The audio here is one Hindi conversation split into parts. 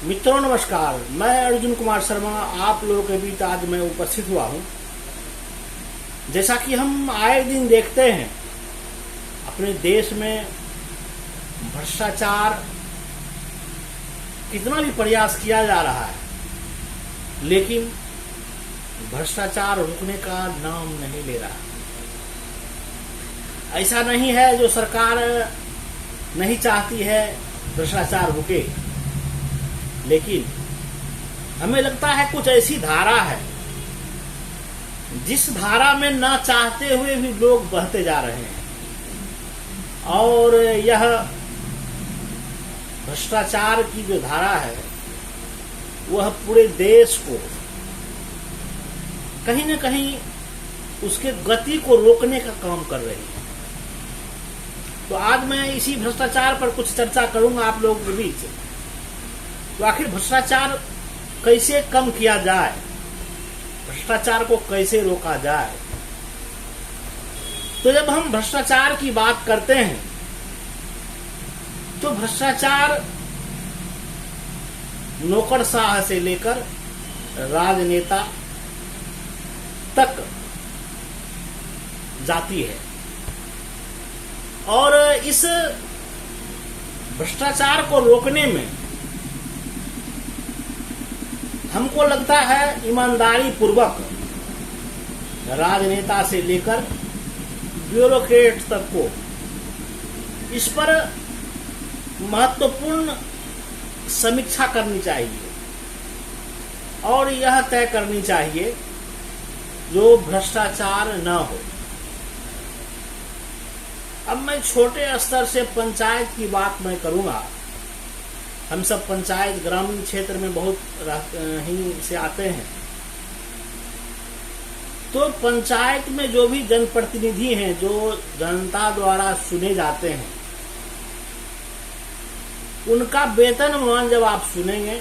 मित्रों नमस्कार, मैं अर्जुन कुमार शर्मा आप लोगों के बीच आज मैं उपस्थित हुआ हूँ। जैसा कि हम आए दिन देखते हैं अपने देश में भ्रष्टाचार कितना भी प्रयास किया जा रहा है, लेकिन भ्रष्टाचार रुकने का नाम नहीं ले रहा। ऐसा नहीं है जो सरकार नहीं चाहती है भ्रष्टाचार रुके, लेकिन हमें लगता है कुछ ऐसी धारा है जिस धारा में ना चाहते हुए भी लोग बहते जा रहे हैं, और यह भ्रष्टाचार की जो धारा है वह पूरे देश को कहीं न कहीं उसके गति को रोकने का काम कर रही है। तो आज मैं इसी भ्रष्टाचार पर कुछ चर्चा करूंगा आप लोगों के बीच। तो आखिर भ्रष्टाचार कैसे कम किया जाए, भ्रष्टाचार को कैसे रोका जाए। तो जब हम भ्रष्टाचार की बात करते हैं तो भ्रष्टाचार नौकरशाह से लेकर राजनेता तक जाती है, और इस भ्रष्टाचार को रोकने में हमको लगता है ईमानदारी पूर्वक राजनेता से लेकर ब्यूरोक्रेट तक को इस पर महत्वपूर्ण समीक्षा करनी चाहिए और यह तय करनी चाहिए जो भ्रष्टाचार न हो। अब मैं छोटे स्तर से पंचायत की बात मैं करूंगा। हम सब पंचायत ग्रामीण क्षेत्र में बहुत ही से आते हैं। तो पंचायत में जो भी जनप्रतिनिधि हैं, जो जनता द्वारा चुने जाते हैं, उनका वेतनमान जब आप सुनेंगे,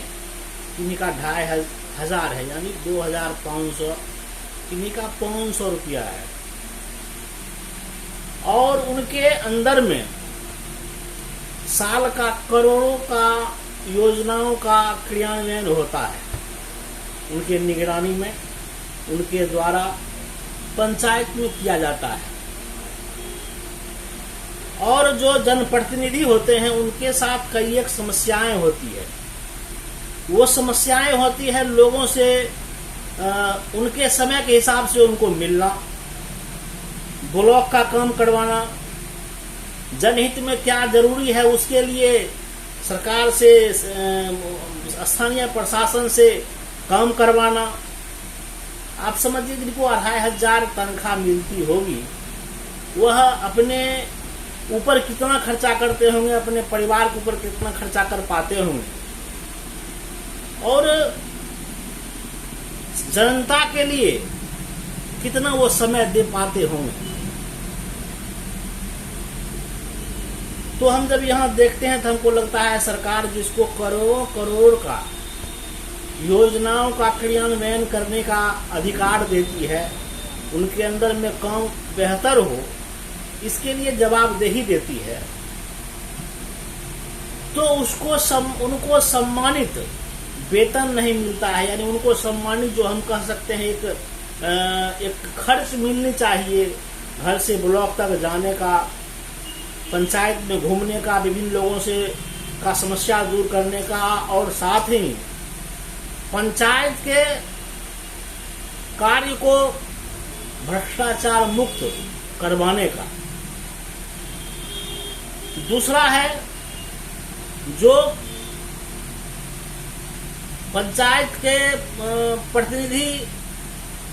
किन्हीं का 2500 है यानी 2500, किन्हीं का 500 रुपया है, और उनके अंदर में साल का करोड़ों का योजनाओं का क्रियान्वयन होता है। उनके निगरानी में, उनके द्वारा पंचायत में किया जाता है। और जो जनप्रतिनिधि होते हैं उनके साथ कई एक समस्याएं होती है। वो समस्याएं होती है लोगों से उनके समय के हिसाब से उनको मिलना, ब्लॉक का काम करवाना, जनहित में क्या जरूरी है उसके लिए सरकार से, स्थानीय प्रशासन से काम करवाना। आप समझिए जिनको 2500 तनख्वाह मिलती होगी, वह अपने ऊपर कितना खर्चा करते होंगे, अपने परिवार के ऊपर कितना खर्चा कर पाते होंगे, और जनता के लिए कितना वो समय दे पाते होंगे। तो हम जब यहाँ देखते हैं तो हमको लगता है सरकार जिसको करोड़ों करोड़ का योजनाओं का क्रियान्वयन करने का अधिकार देती है, उनके अंदर में काम बेहतर हो, इसके लिए जवाबदेही देती है, तो उनको सम्मानित वेतन नहीं मिलता है। यानी उनको सम्मानित, जो हम कह सकते हैं एक खर्च मिलनी चाहिए, घर से ब्लॉक तक जाने का, पंचायत में घूमने का, विभिन्न लोगों से का समस्या दूर करने का, और साथ ही पंचायत के कार्य को भ्रष्टाचार मुक्त करवाने का। दूसरा है जो पंचायत के प्रतिनिधि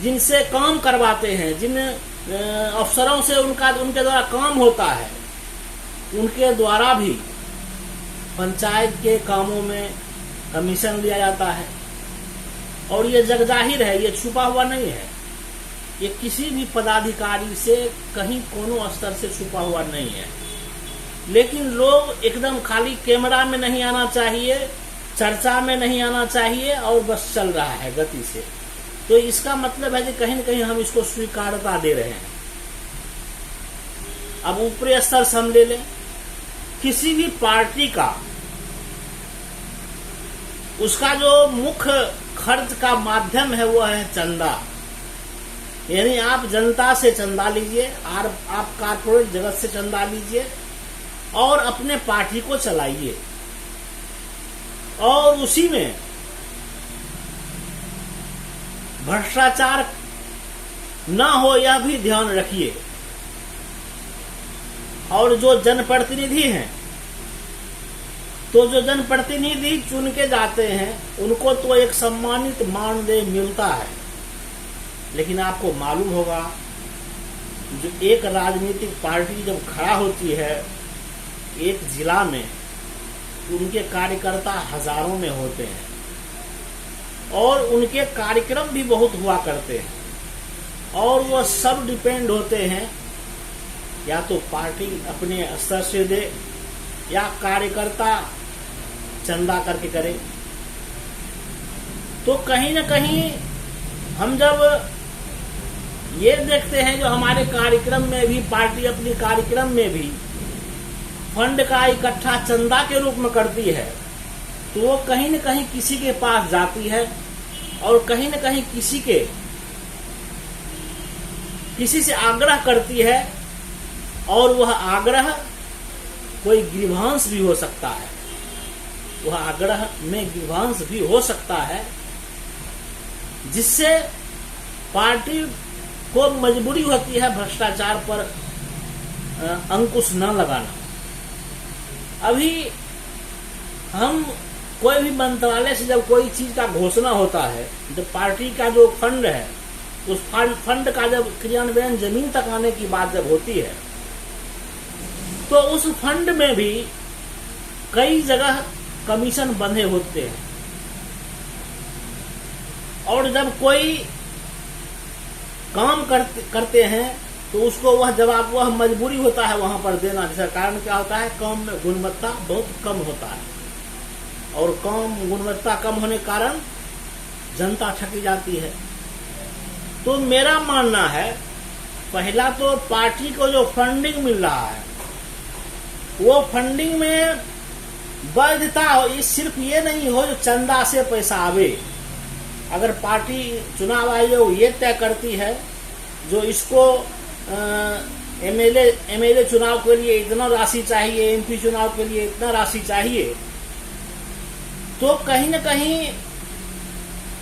जिनसे काम करवाते हैं, जिन अफसरों से उनके द्वारा काम होता है, उनके द्वारा भी पंचायत के कामों में कमीशन लिया जाता है। और ये जगजाहिर है, ये छुपा हुआ नहीं है, ये किसी भी पदाधिकारी से कहीं कोनो स्तर से छुपा हुआ नहीं है। लेकिन लोग एकदम खाली कैमरा में नहीं आना चाहिए, चर्चा में नहीं आना चाहिए, और बस चल रहा है गति से। तो इसका मतलब है कि कहीं न कहीं हम इसको स्वीकारता दे रहे हैं। अब ऊपरी स्तर से हम ले लें, किसी भी पार्टी का उसका जो मुख्य खर्च का माध्यम है वो है चंदा। यानी आप जनता से चंदा लीजिए, आप कारपोरेट जगत से चंदा लीजिए और अपने पार्टी को चलाइए, और उसी में भ्रष्टाचार ना हो यह भी ध्यान रखिए। और जो जनप्रतिनिधि हैं, तो जो जनप्रतिनिधि चुन के जाते हैं उनको तो एक सम्मानित मानदेय मिलता है, लेकिन आपको मालूम होगा जो एक राजनीतिक पार्टी जब खड़ा होती है एक जिला में, उनके कार्यकर्ता हजारों में होते हैं और उनके कार्यक्रम भी बहुत हुआ करते हैं, और वो सब डिपेंड होते हैं या तो पार्टी अपने स्तर से दे या कार्यकर्ता चंदा करके करे। तो कहीं न कहीं हम जब ये देखते हैं जो हमारे कार्यक्रम में भी, पार्टी अपनी कार्यक्रम में भी फंड का इकट्ठा चंदा के रूप में करती है, तो वो कहीं न कहीं किसी के पास जाती है और कहीं न कहीं किसी से आग्रह करती है, और वह आग्रह कोई ग्रीवांस भी हो सकता है, वह आग्रह में ग्रीवांस भी हो सकता है, जिससे पार्टी को मजबूरी होती है भ्रष्टाचार पर अंकुश न लगाना। अभी हम कोई भी मंत्रालय से जब कोई चीज का घोषणा होता है, जब पार्टी का जो फंड है उस फंड का जब क्रियान्वयन जमीन तक आने की बात जब होती है, तो उस फंड में भी कई जगह कमीशन बंधे होते हैं, और जब कोई काम करते हैं तो उसको वह मजबूरी होता है वहां पर देना, जिसका कारण क्या होता है, काम में गुणवत्ता बहुत कम होता है, और कम गुणवत्ता कम होने के कारण जनता ठगी जाती है। तो मेरा मानना है, पहला तो पार्टी को जो फंडिंग मिल रहा है वो फंडिंग में वैधता हो, सिर्फ ये नहीं हो जो चंदा से पैसा आवे। अगर पार्टी चुनाव आयोग ये तय करती है जो इसको एमएलए चुनाव के लिए इतना राशि चाहिए, एमपी चुनाव के लिए इतना राशि चाहिए, तो कहीं न कहीं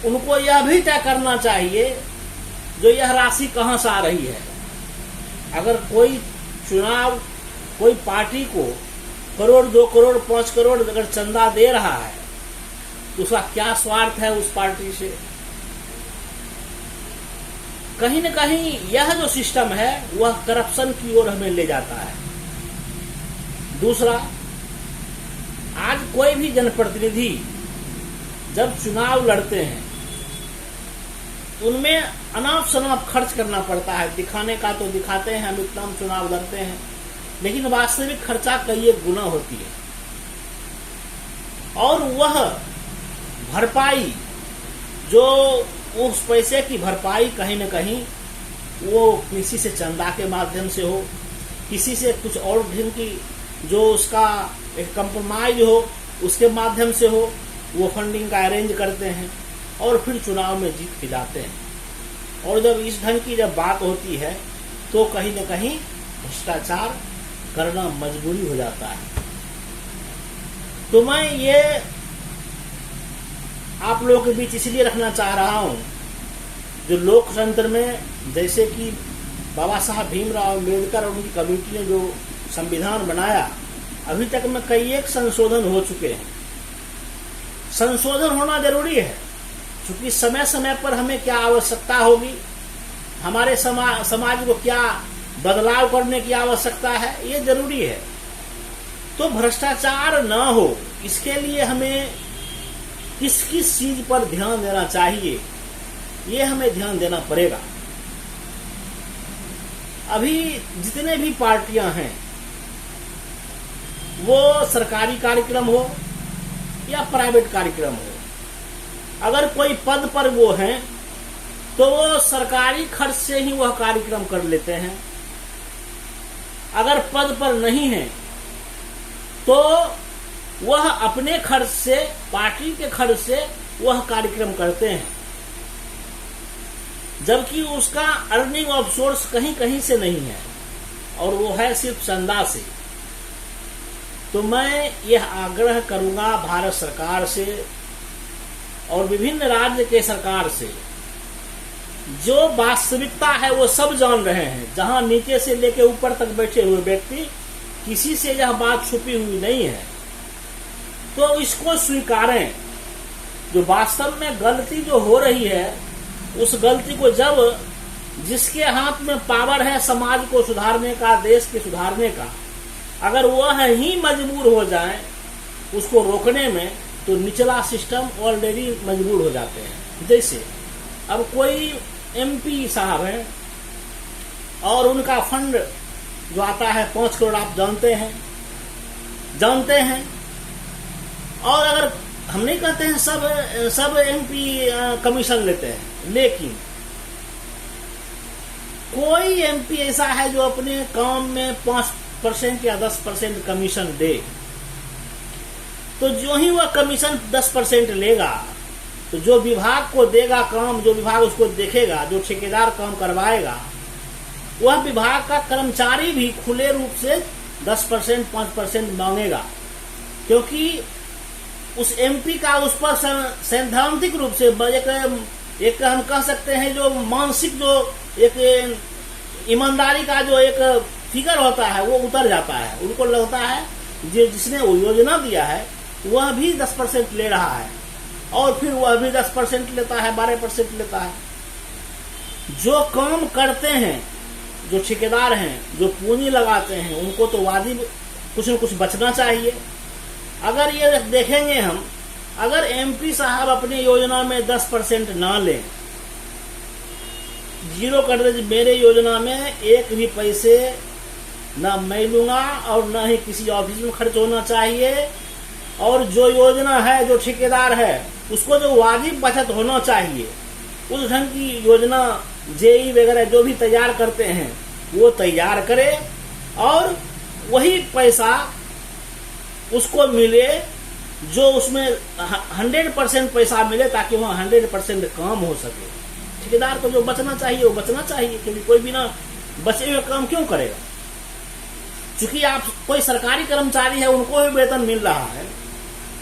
उनको यह भी तय करना चाहिए जो यह राशि कहां से आ रही है। अगर कोई पार्टी को करोड़, 2 करोड़, 5 करोड़ अगर चंदा दे रहा है तो उसका क्या स्वार्थ है उस पार्टी से। कहीं न कहीं यह जो सिस्टम है वह करप्शन की ओर हमें ले जाता है। दूसरा, आज कोई भी जनप्रतिनिधि जब चुनाव लड़ते हैं उनमें अनाप शनाप खर्च करना पड़ता है। दिखाने का तो दिखाते हैं हम इतना चुनाव लड़ते हैं, लेकिन वास्तविक खर्चा कई एक गुना होती है, और वह भरपाई जो उस पैसे की भरपाई कहीं न कहीं वो किसी से चंदा के माध्यम से हो, किसी से कुछ और ढंग की जो उसका एक कंप्रोमाइज हो उसके माध्यम से हो, वो फंडिंग का अरेंज करते हैं और फिर चुनाव में जीत के जाते हैं। और जब इस ढंग की जब बात होती है तो कहीं न कहीं भ्रष्टाचार करना मजबूरी हो जाता है। तो मैं ये आप लोगों के बीच इसलिए रखना चाह रहा हूं, जो लोकतंत्र में जैसे कि बाबा साहब भीमराव अम्बेडकर और उनकी कमेटी ने जो संविधान बनाया, अभी तक में कई एक संशोधन हो चुके हैं। संशोधन होना जरूरी है, क्योंकि समय समय पर हमें क्या आवश्यकता होगी, हमारे समाज को क्या बदलाव करने की आवश्यकता है, ये जरूरी है। तो भ्रष्टाचार न हो, इसके लिए हमें किस किस चीज पर ध्यान देना चाहिए, ये हमें ध्यान देना पड़ेगा। अभी जितने भी पार्टियां हैं, वो सरकारी कार्यक्रम हो या प्राइवेट कार्यक्रम हो, अगर कोई पद पर वो हैं तो वो सरकारी खर्च से ही वह कार्यक्रम कर लेते हैं। अगर पद पर नहीं है तो वह अपने खर्च से, पार्टी के खर्च से वह कार्यक्रम करते हैं, जबकि उसका अर्निंग ऑफ सोर्स कहीं कहीं से नहीं है और वो है सिर्फ चंदा से। तो मैं यह आग्रह करूंगा भारत सरकार से और विभिन्न राज्य के सरकार से, जो वास्तविकता है वो सब जान रहे हैं, जहां नीचे से लेकर ऊपर तक बैठे हुए व्यक्ति, किसी से यह बात छुपी हुई नहीं है, तो इसको स्वीकारें। जो वास्तव में गलती जो हो रही है, उस गलती को जब जिसके हाथ में पावर है समाज को सुधारने का, देश के सुधारने का, अगर वह ही मजबूर हो जाए उसको रोकने में, तो निचला सिस्टम ऑलरेडी मजबूर हो जाते हैं। जैसे अब कोई एमपी साहब हैं और उनका फंड जो आता है 5 करोड़, आप जानते हैं। और अगर हम नहीं कहते हैं सब एमपी कमीशन लेते हैं, लेकिन कोई एमपी ऐसा है जो अपने काम में 5% या 10% कमीशन दे, तो जो ही वह कमीशन 10% लेगा, तो जो विभाग को देगा काम, जो विभाग उसको देखेगा, जो ठेकेदार काम करवाएगा, वह विभाग का कर्मचारी भी खुले रूप से 10% 5% मांगेगा, क्योंकि उस एमपी का उस पर सैद्धांतिक रूप से एक हम कह सकते हैं जो मानसिक, जो एक ईमानदारी का जो एक फिगर होता है वो उतर जाता है। उनको लगता है जिसने वो योजना दिया है वह भी 10% ले रहा है, और फिर वह भी 10% लेता है, 12% लेता है। जो काम करते हैं, जो ठेकेदार हैं, जो पूंजी लगाते हैं, उनको तो वाजिब कुछ न कुछ बचना चाहिए। अगर ये देखेंगे हम, अगर एमपी साहब अपनी योजना में 10% ना लें, 0 कर दे, मेरे योजना में एक भी पैसे ना मैं लूंगा और ना ही किसी ऑफिस में खर्च होना चाहिए, और जो योजना है, जो ठेकेदार है, उसको जो वाजिब बचत होना चाहिए, उस ढंग की योजना जेई वगैरह जो भी तैयार करते हैं वो तैयार करे, और वही पैसा उसको मिले जो उसमें 100% पैसा मिले, ताकि वहाँ 100% काम हो सके। ठेकेदार को जो बचना चाहिए वो बचना चाहिए, क्योंकि कोई बिना बचे हुए काम क्यों करेगा। चूंकि आप कोई सरकारी कर्मचारी है, उनको भी वेतन मिल रहा है,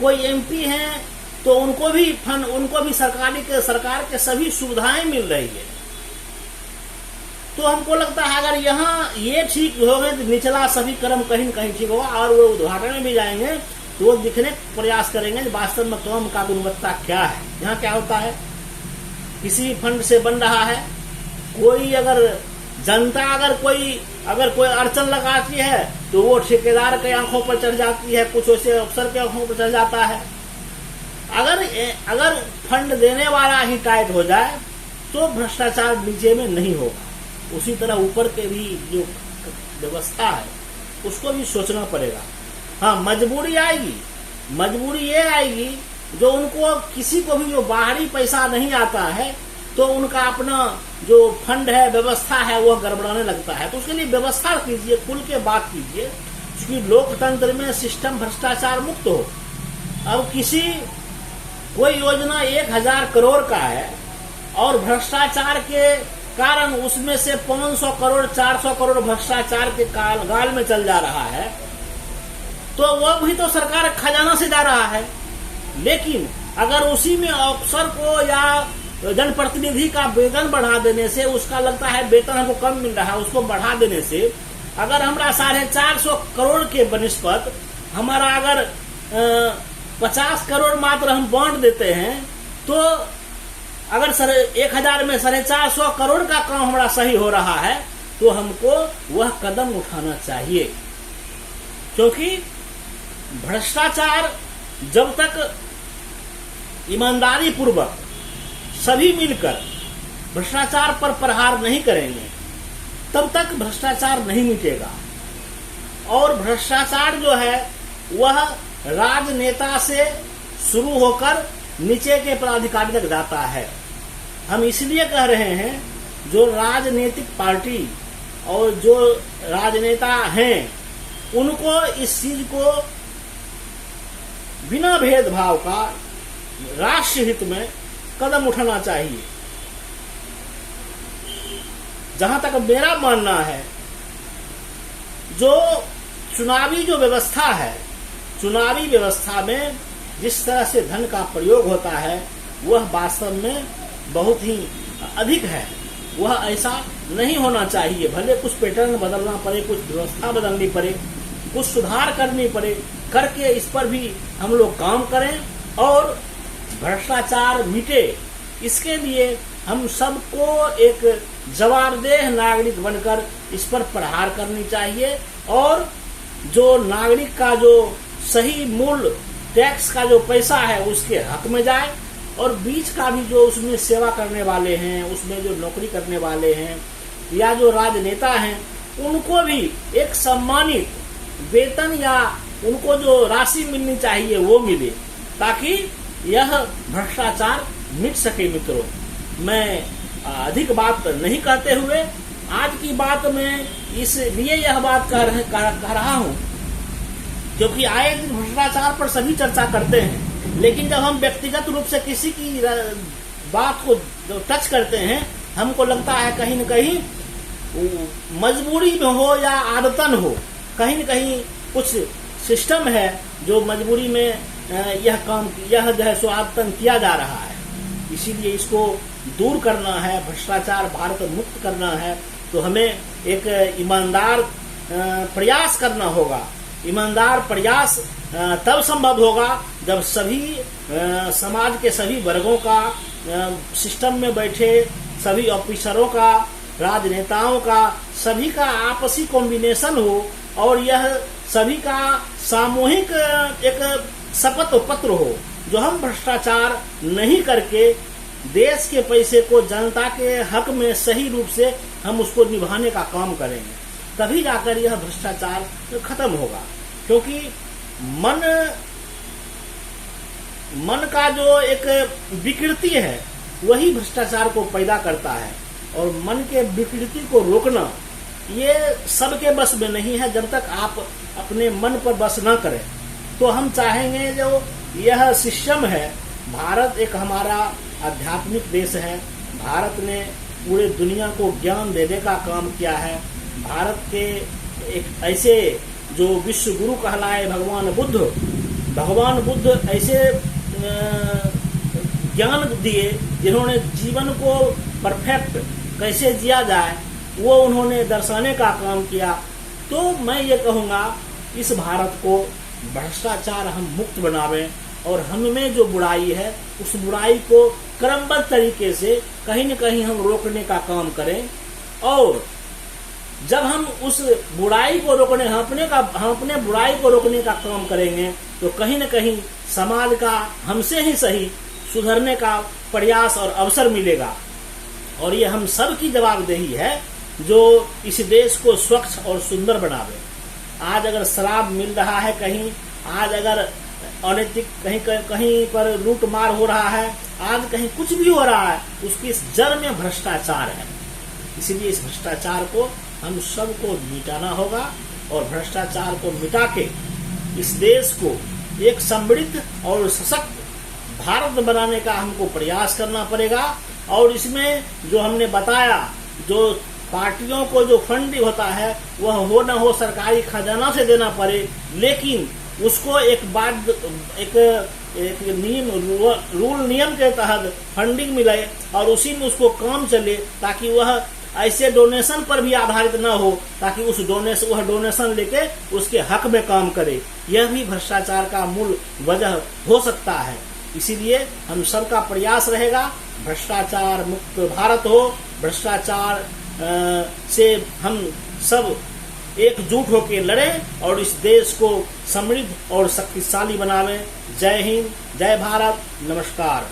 कोई एमपी है तो उनको भी फंड, उनको भी सरकार के सभी सुविधाएं मिल रही है। तो हमको लगता है अगर यहाँ ये ठीक हो गए तो निचला सभी कर्म कहीं न कहीं ठीक होगा, और वो उद्घाटन में भी जाएंगे तो वो दिखने का प्रयास करेंगे वास्तव में काम का गुणवत्ता क्या है। यहाँ क्या होता है, किसी फंड से बन रहा है, कोई अगर जनता अगर कोई अड़चन लगाती है तो वो ठेकेदार के आंखों पर चढ़ जाती है, कुछ वैसे अफसर के आंखों पर चढ़ जाता है। अगर फंड देने वाला ही टाइट हो जाए तो भ्रष्टाचार नीचे में नहीं होगा। उसी तरह ऊपर के भी जो व्यवस्था है उसको भी सोचना पड़ेगा। हाँ, मजबूरी ये आएगी जो उनको किसी को भी जो बाहरी पैसा नहीं आता है तो उनका अपना जो फंड है, व्यवस्था है, वो गड़बड़ाने लगता है। तो उसके लिए व्यवस्था कीजिए, खुल के बात कीजिए, क्योंकि लोकतंत्र में सिस्टम भ्रष्टाचार मुक्त हो। अब कोई योजना 1000 करोड़ का है और भ्रष्टाचार के कारण उसमें से 500 करोड़ 400 करोड़ भ्रष्टाचार के गाल में चल जा रहा है, तो वह भी तो सरकार खजाना से जा रहा है। लेकिन अगर उसी में अफसर को या जनप्रतिनिधि का वेतन बढ़ा देने से, उसका लगता है वेतन हमको कम मिल रहा है, उसको बढ़ा देने से, अगर हमारा 450 करोड़ के बनिस्पत हमारा अगर 50 करोड़ मात्र हम बांट देते हैं, तो अगर 1000 में 450 करोड़ का काम हमारा सही हो रहा है तो हमको वह कदम उठाना चाहिए। क्योंकि भ्रष्टाचार जब तक ईमानदारी पूर्वक सभी मिलकर भ्रष्टाचार पर प्रहार नहीं करेंगे तब तक भ्रष्टाचार नहीं मिटेगा। और भ्रष्टाचार जो है वह राजनेता से शुरू होकर नीचे के पदाधिकारी तक जाता है। हम इसलिए कह रहे हैं जो राजनीतिक पार्टी और जो राजनेता हैं उनको इस चीज को बिना भेदभाव का राष्ट्र हित में कदम उठाना चाहिए। जहां तक मेरा मानना है, जो चुनावी जो व्यवस्था है, चुनावी व्यवस्था में जिस तरह से धन का प्रयोग होता है वह वास्तव में बहुत ही अधिक है। वह ऐसा नहीं होना चाहिए। भले कुछ पैटर्न बदलना पड़े, कुछ व्यवस्था बदलनी पड़े, कुछ सुधार करनी पड़े, करके इस पर भी हम लोग काम करें और भ्रष्टाचार मिटे। इसके लिए हम सबको एक जवाबदेह नागरिक बनकर इस पर प्रहार करनी चाहिए और जो नागरिक का जो सही मूल्य टैक्स का जो पैसा है उसके हक में जाए और बीच का भी जो उसमें सेवा करने वाले हैं, उसमें जो नौकरी करने वाले हैं या जो राजनेता हैं, उनको भी एक सम्मानित वेतन या उनको जो राशि मिलनी चाहिए वो मिले, ताकि यह भ्रष्टाचार मिट सके। मित्रों, मैं अधिक बात नहीं कहते हुए आज की बात में इसलिए यह बात कह रहा हूँ क्योंकि आए दिन भ्रष्टाचार पर सभी चर्चा करते हैं, लेकिन जब हम व्यक्तिगत रूप से किसी की बात को टच करते हैं, हमको लगता है कहीं न कहीं मजबूरी में हो या आदतन हो, कहीं न कहीं कुछ सिस्टम है जो मजबूरी में यह जो है सो आदतन किया जा रहा है। इसीलिए इसको दूर करना है, भ्रष्टाचार भारत मुक्त करना है, तो हमें एक ईमानदार प्रयास करना होगा। ईमानदार प्रयास तब संभव होगा जब सभी समाज के सभी वर्गों का, सिस्टम में बैठे सभी ऑफिसरों का, राजनेताओं का, सभी का आपसी कॉम्बिनेशन हो और यह सभी का सामूहिक एक शपथ पत्र हो जो हम भ्रष्टाचार नहीं करके देश के पैसे को जनता के हक में सही रूप से हम उसको निभाने का काम करेंगे, तभी जाकर यह भ्रष्टाचार खत्म होगा। क्योंकि मन का जो एक विकृति है वही भ्रष्टाचार को पैदा करता है और मन के विकृति को रोकना ये सबके बस में नहीं है। जब तक आप अपने मन पर बस न करें तो हम चाहेंगे जो यह सिस्टम है, भारत एक हमारा आध्यात्मिक देश है, भारत ने पूरे दुनिया को ज्ञान देने का काम किया है। भारत के एक ऐसे जो विश्व गुरु कहलाए भगवान बुद्ध ऐसे ज्ञान दिए जिन्होंने जीवन को परफेक्ट कैसे जिया जाए वो उन्होंने दर्शाने का काम किया। तो मैं ये कहूँगा इस भारत को भ्रष्टाचार हम मुक्त बनावें और हम में जो बुराई है उस बुराई को क्रमबद्ध तरीके से कहीं न कहीं हम रोकने का काम करें। और जब हम उस बुराई को रोकने हम अपने बुराई को रोकने का काम करेंगे तो कहीं न कहीं समाज का हमसे ही सही सुधरने का प्रयास और अवसर मिलेगा। और ये हम सब की जवाबदेही है जो इस देश को स्वच्छ और सुंदर बनावे। आज अगर शराब मिल रहा है कहीं, आज अगर अनैतिक कहीं पर लूट मार हो रहा है, आज कहीं कुछ भी हो रहा है, उसकी इस जड़ में भ्रष्टाचार है। इसलिए इस भ्रष्टाचार को हम सबको मिटाना होगा और भ्रष्टाचार को मिटा के इस देश को एक समृद्ध और सशक्त भारत बनाने का हमको प्रयास करना पड़ेगा। और इसमें जो हमने बताया, जो पार्टियों को जो फंड होता है वह हो न हो सरकारी खजाना से देना पड़े, लेकिन उसको एक रूल नियम के तहत फंडिंग मिले और उसी में उसको काम चले, ताकि वह ऐसे डोनेशन पर भी आधारित न हो, ताकि वह डोनेशन लेके उसके हक में काम करे। यह भी भ्रष्टाचार का मूल वजह हो सकता है। इसीलिए हम सबका प्रयास रहेगा भ्रष्टाचार मुक्त भारत हो, भ्रष्टाचार से हम सब एकजुट होकर लड़ें और इस देश को समृद्ध और शक्तिशाली बनावें। जय हिंद, जय भारत, नमस्कार।